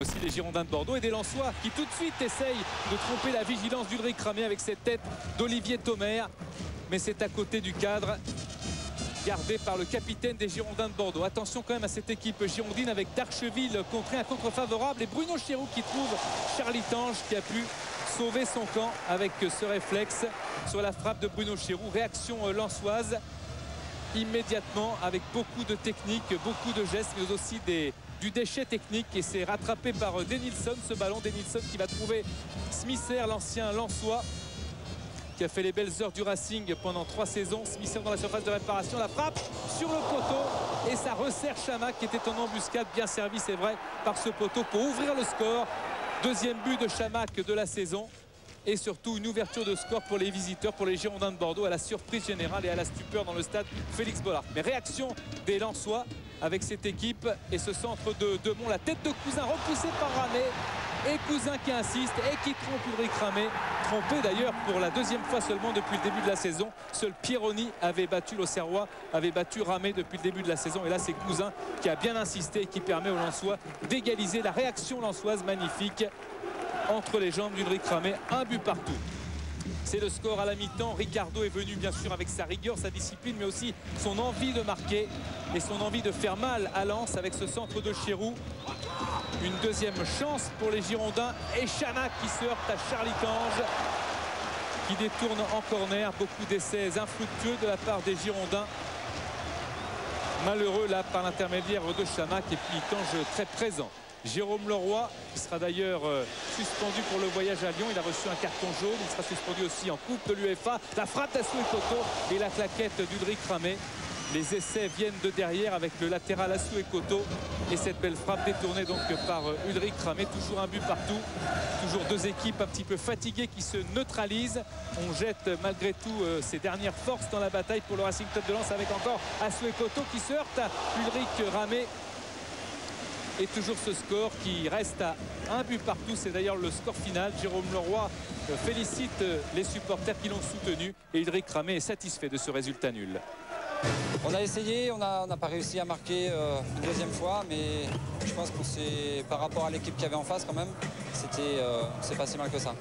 Aussi les Girondins de Bordeaux et des Lensois qui tout de suite essayent de tromper la vigilance d'Ulrich Ramé avec cette tête d'Olivier Thomer. Mais c'est à côté du cadre, gardé par le capitaine des Girondins de Bordeaux. Attention quand même à cette équipe girondine avec Darcheville contré un contre favorable et Bruno Chéroux qui trouve Charlie Tange qui a pu sauver son camp avec ce réflexe sur la frappe de Bruno Chéroux. Réaction lensoise immédiatement avec beaucoup de technique, beaucoup de gestes mais aussi du déchet technique et c'est rattrapé par Denilson ce ballon. Denilson qui va trouver Smisser, l'ancien Lensois qui a fait les belles heures du Racing pendant 3 saisons. Smisser dans la surface de réparation, la frappe sur le poteau et ça resserre Chamac qui était en embuscade, bien servi c'est vrai par ce poteau pour ouvrir le score. Deuxième but de Chamac de la saison et surtout une ouverture de score pour les visiteurs, pour les Girondins de Bordeaux, à la surprise générale et à la stupeur dans le stade Félix Bollard. Mais réaction des Lensois avec cette équipe et ce centre de Demont, la tête de Cousin repoussée par Ramé et Cousin qui insiste et qui trompe Ulrich Ramé, trompé d'ailleurs pour la deuxième fois seulement depuis le début de la saison. Seul Pierroni avait battu l'Auxerrois, avait battu Ramé depuis le début de la saison et là c'est Cousin qui a bien insisté et qui permet aux Lensois d'égaliser. La réaction lensoise magnifique entre les jambes d'Ulrich Ramé, un but partout. C'est le score à la mi-temps. Ricardo est venu bien sûr avec sa rigueur, sa discipline, mais aussi son envie de marquer et son envie de faire mal à Lens avec ce centre de Chéroux. Une deuxième chance pour les Girondins et Chamac qui se heurte à Charlie Tange qui détourne en corner. Beaucoup d'essais infructueux de la part des Girondins. Malheureux là par l'intermédiaire de Chamac et puis Tange très présent. Jérôme Leroy qui sera d'ailleurs suspendu pour le voyage à Lyon. Il a reçu un carton jaune. Il sera suspendu aussi en coupe de l'UEFA. La frappe d'Asuekoto et la claquette d'Ulrich Ramé. Les essais viennent de derrière avec le latéral Asuekoto et cette belle frappe détournée donc par Ulrich Ramé. Toujours un but partout. Toujours deux équipes un petit peu fatiguées qui se neutralisent. On jette malgré tout ses dernières forces dans la bataille pour le Racing Club de Lens avec encore Asuekoto qui se heurte à Ulrich Ramé. Et toujours ce score qui reste à un but partout. C'est d'ailleurs le score final. Jérôme Leroy félicite les supporters qui l'ont soutenu. Et Ulrich Ramé est satisfait de ce résultat nul. On a essayé, on n'a pas réussi à marquer une deuxième fois. Mais je pense que c'est par rapport à l'équipe qu'il y avait en face quand même. C'est pas si mal que ça.